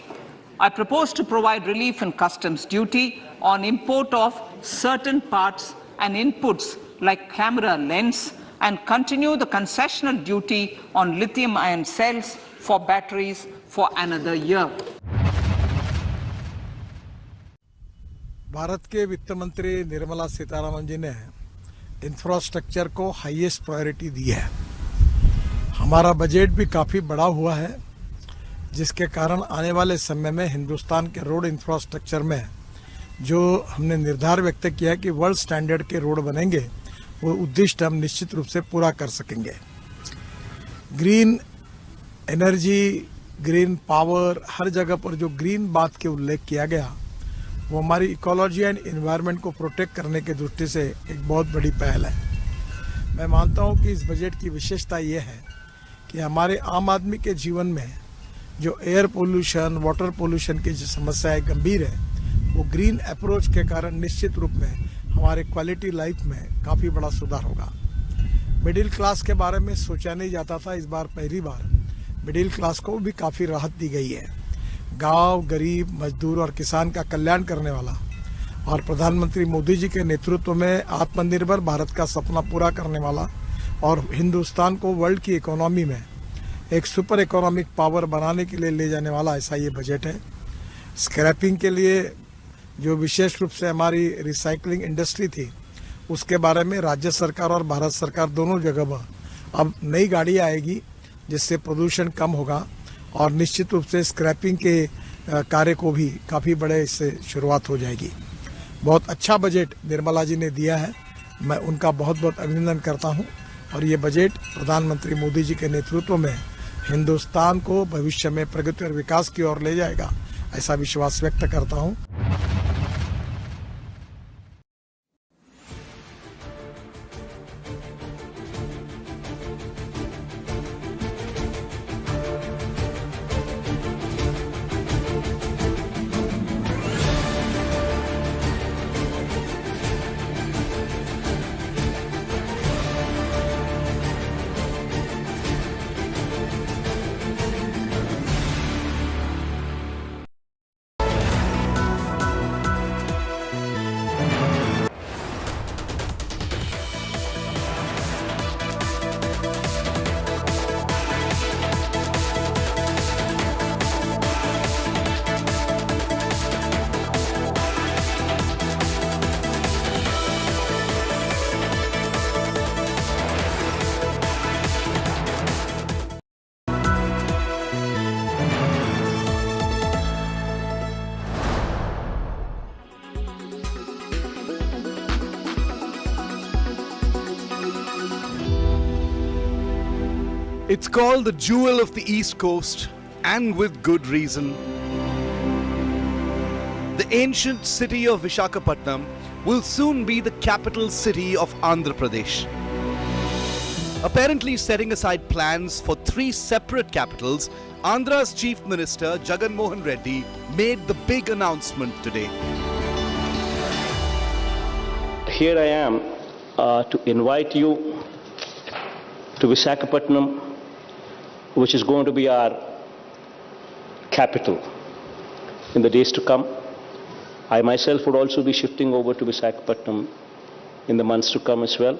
I propose to provide relief in customs duty on import of certain parts and inputs like camera lens, and continue the concessional duty on lithium-ion cells for batteries for another year. Bharat के वित्त मंत्री निर्मला सीतारमन जी ने infrastructure को highest priority दी है। हमारा budget भी काफ़ी बड़ा हुआ है, जिसके कारण आने वाले समय में हिंदुस्तान के रोड इंफ्रास्ट्रक्चर में जो हमने निर्धार व्यक्त किया है कि वर्ल्ड स्टैंडर्ड के रोड बनेंगे, वो उद्दिष्ट हम निश्चित रूप से पूरा कर सकेंगे। ग्रीन एनर्जी, ग्रीन पावर, हर जगह पर जो ग्रीन बात के उल्लेख किया गया, वो हमारी इकोलॉजी एंड एनवायरनमेंट को प्रोटेक्ट करने की दृष्टि से एक बहुत बड़ी पहल है। मैं मानता हूँ कि इस बजट की विशेषता ये है कि हमारे आम आदमी के जीवन में जो एयर पोल्यूशन, वाटर पोल्यूशन की जो समस्याएं गंभीर है, वो ग्रीन अप्रोच के कारण निश्चित रूप में हमारे क्वालिटी लाइफ में काफ़ी बड़ा सुधार होगा। मिडिल क्लास के बारे में सोचा नहीं जाता था, इस बार पहली बार मिडिल क्लास को भी काफ़ी राहत दी गई है। गांव, गरीब, मजदूर और किसान का कल्याण करने वाला और प्रधानमंत्री मोदी जी के नेतृत्व में आत्मनिर्भर भारत का सपना पूरा करने वाला और हिंदुस्तान को वर्ल्ड की इकोनॉमी में एक सुपर इकोनॉमिक पावर बनाने के लिए ले जाने वाला ऐसा ये बजट है। स्क्रैपिंग के लिए जो विशेष रूप से हमारी रिसाइकलिंग इंडस्ट्री थी, उसके बारे में राज्य सरकार और भारत सरकार दोनों जगह अब नई गाड़ी आएगी, जिससे प्रदूषण कम होगा और निश्चित रूप से स्क्रैपिंग के कार्य को भी काफ़ी बड़े इससे शुरुआत हो जाएगी। बहुत अच्छा बजट निर्मला जी ने दिया है, मैं उनका बहुत बहुत अभिनंदन करता हूं और ये बजट प्रधानमंत्री मोदी जी के नेतृत्व में हिंदुस्तान को भविष्य में प्रगति और विकास की ओर ले जाएगा, ऐसा विश्वास व्यक्त करता हूं। It's called the jewel of the East Coast, and with good reason. The ancient city of Visakhapatnam will soon be the capital city of Andhra Pradesh. Apparently setting aside plans for 3 separate capitals, Andhra's Chief Minister Jagan Mohan Reddy made the big announcement today. Here I am to invite you to Visakhapatnam, which is going to be our capital in the days to come. I myself would also be shifting over to Visakhapatnam in the months to come as well.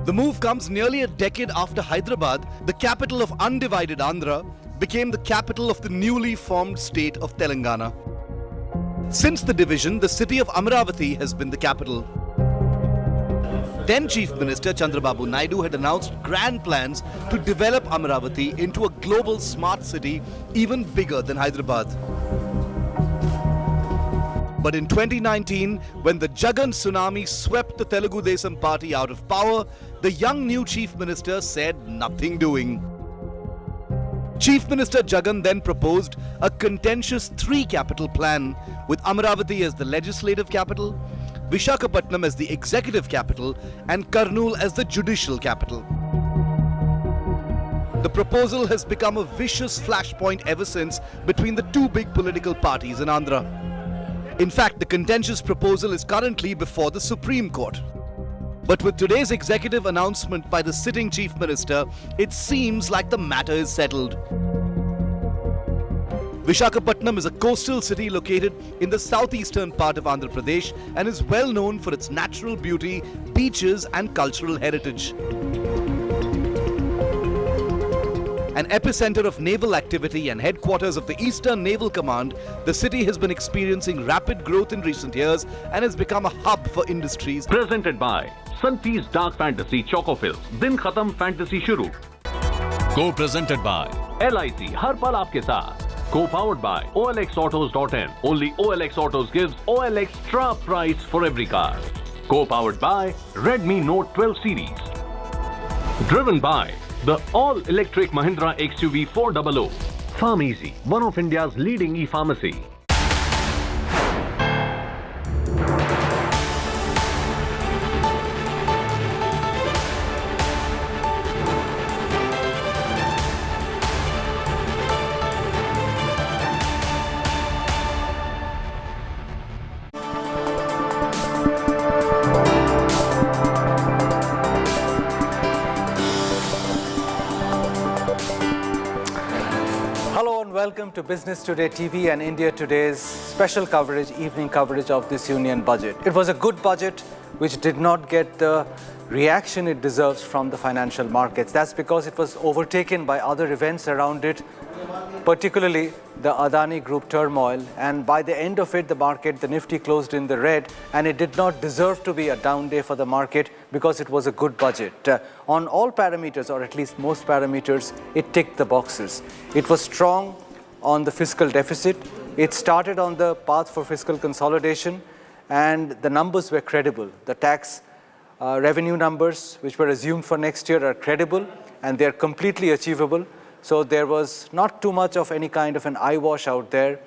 The move comes nearly a decade after Hyderabad, the capital of undivided Andhra, became the capital of the newly formed state of Telangana. Since the division, the city of Amaravati has been the capital. Then Chief Minister Chandrababu Naidu had announced grand plans to develop Amaravati into a global smart city even bigger than Hyderabad. But in 2019, when the Jagan tsunami swept the Telugu Desam party out of power, the young new Chief Minister said nothing doing. Chief Minister Jagan then proposed a contentious three-capital plan, with Amaravati as the legislative capital, Visakhapatnam as the executive capital, and Kurnool as the judicial capital. The proposal has become a vicious flashpoint ever since between the two big political parties in Andhra. In fact, the contentious proposal is currently before the Supreme Court. But with today's executive announcement by the sitting Chief Minister, it seems like the matter is settled. Visakhapatnam is a coastal city located in the southeastern part of Andhra Pradesh and is well known for its natural beauty, beaches and cultural heritage. An epicenter of naval activity and headquarters of the Eastern Naval Command, the city has been experiencing rapid growth in recent years and has become a hub for industries. Presented by Sunfeast Dark Fantasy Chocofills, Din Khatam Fantasy Shuru. Co-presented by LIC Har Pal Aapke Saath. Co-powered by OLXautos.in. Only OLX Autos gives OLX extra price for every car. Co-powered by Redmi Note 12 series. Driven by the all-electric Mahindra XUV 400. Pharmeasy, one of India's leading e-pharmacy. Welcome to Business Today TV and India Today's special coverage, evening coverage of this union budget. It was a good budget which did not get the reaction it deserves from the financial markets. That's because it was overtaken by other events around it, particularly the Adani Group turmoil. And by the end of it, the market, the Nifty closed in the red, and it did not deserve to be a down day for the market because it was a good budget. On all parameters, or at least most parameters, it ticked the boxes. It was strong on the fiscal deficit. It started on the path for fiscal consolidation, and the numbers were credible. The tax revenue numbers, which were assumed for next year, are credible, and they're completely achievable. So there was not too much of any kind of an eyewash out there.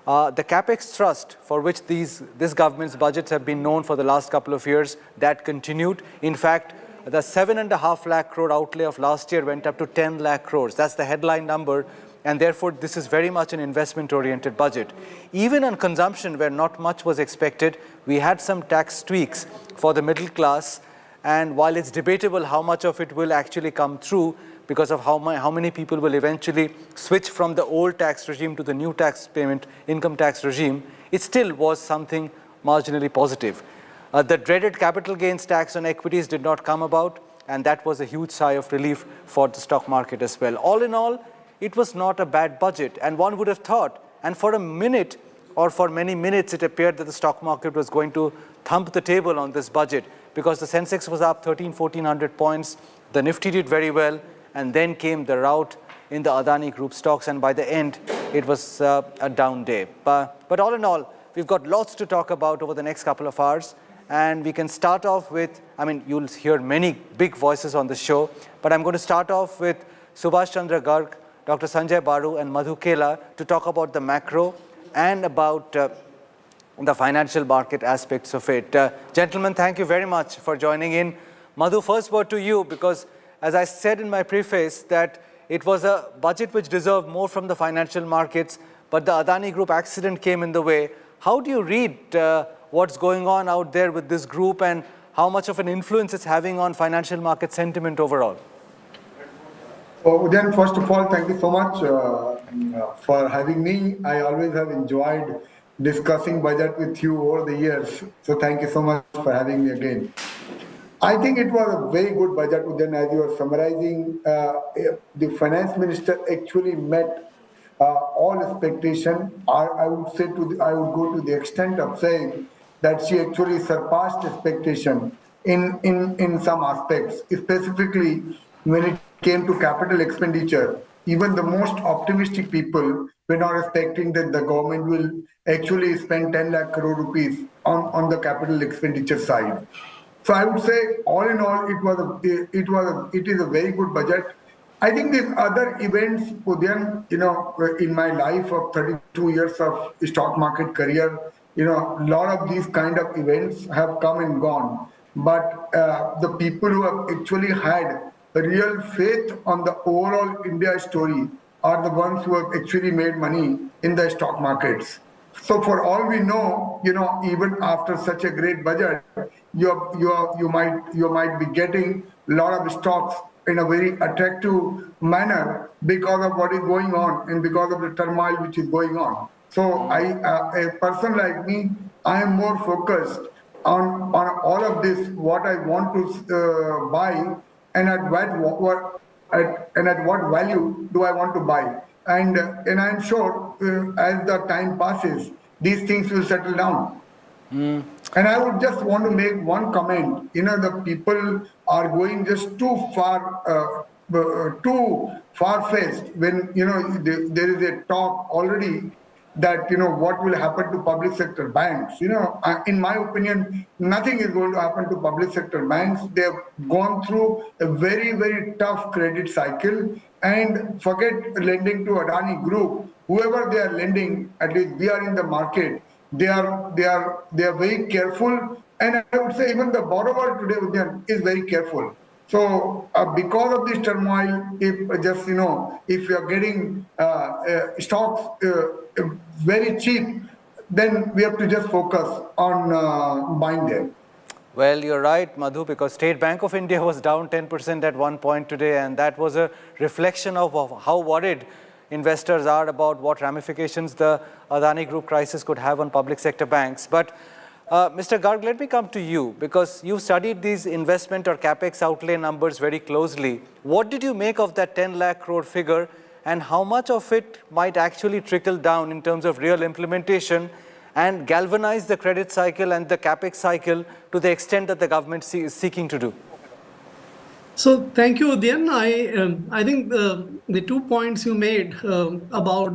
The capex thrust, for which this government's budgets have been known for the last couple of years, that continued. In fact, the 7.5 lakh crore outlay of last year went up to 10 lakh crores. That's the headline number. And therefore, this is very much an investment-oriented budget. Even on consumption, where not much was expected, we had some tax tweaks for the middle class. And while it's debatable how much of it will actually come through, because of how many people will eventually switch from the old tax regime to the new tax payment, income tax regime, it still was something marginally positive. The dreaded capital gains tax on equities did not come about, and that was a huge sigh of relief for the stock market as well. All in all, it was not a bad budget, and one would have thought, and for a minute or for many minutes, it appeared that the stock market was going to thump the table on this budget, because the Sensex was up 1,400 points, the Nifty did very well, and then came the rout in the Adani Group stocks, and by the end, it was a down day. But all in all, we've got lots to talk about over the next couple of hours, and we can start off with, you'll hear many big voices on the show, but I'm going to start off with Subhash Chandra Garg, Dr. Sanjay Baru and Madhu Kela to talk about the macro and about the financial market aspects of it. Gentlemen, thank you very much for joining in. Madhu, first word to you, because as I said in my preface that it was a budget which deserved more from the financial markets, but the Adani Group accident came in the way. How do you read what's going on out there with this group and how much of an influence it's having on financial market sentiment overall? Udayan, first of all, thank you so much for having me. I always have enjoyed discussing budget with you over the years. So thank you so much for having me again. I think it was a very good budget. Then, as you were summarizing, the finance minister actually met all expectation. I would say I would go to the extent of saying that she actually surpassed expectation in some aspects, specifically when it came to capital expenditure. Even the most optimistic people were not expecting that the government will actually spend 10 lakh crore rupees on the capital expenditure side. So I would say, all in all, it is a very good budget. I think these other events, Udyan, in my life of 32 years of stock market career, a lot of these kind of events have come and gone. But the people who have actually had a real faith on the overall India story are the ones who have actually made money in the stock markets. So for all we know, even after such a great budget, you might be getting a lot of stocks in a very attractive manner because of what is going on and because of the turmoil which is going on. So a person like me, I am more focused on all of this, what I want to buy and at what value do I want to buy. And I'm sure as the time passes, these things will settle down. And I would just want to make one comment. The people are going just too far-fetched when, there is a talk already that, what will happen to public sector banks. In my opinion, nothing is going to happen to public sector banks. They have gone through a very, very tough credit cycle, and forget lending to Adani Group. Whoever they are lending, at least we are in the market, they are very careful. And I would say even the borrower today, Udyan, is very careful. So because of this turmoil, if you are getting stocks very cheap, then we have to just focus on buying them. Well, you're right, Madhu, because State Bank of India was down 10% at one point today, and that was a reflection of how worried investors are about what ramifications the Adani Group crisis could have on public sector banks. But Mr. Garg, let me come to you, because you've studied these investment or capex outlay numbers very closely. What did you make of that 10 lakh crore figure, and how much of it might actually trickle down in terms of real implementation and galvanize the credit cycle and the capex cycle to the extent that the government is seeking to do? So thank you, Udyan. I think the 2 points you made about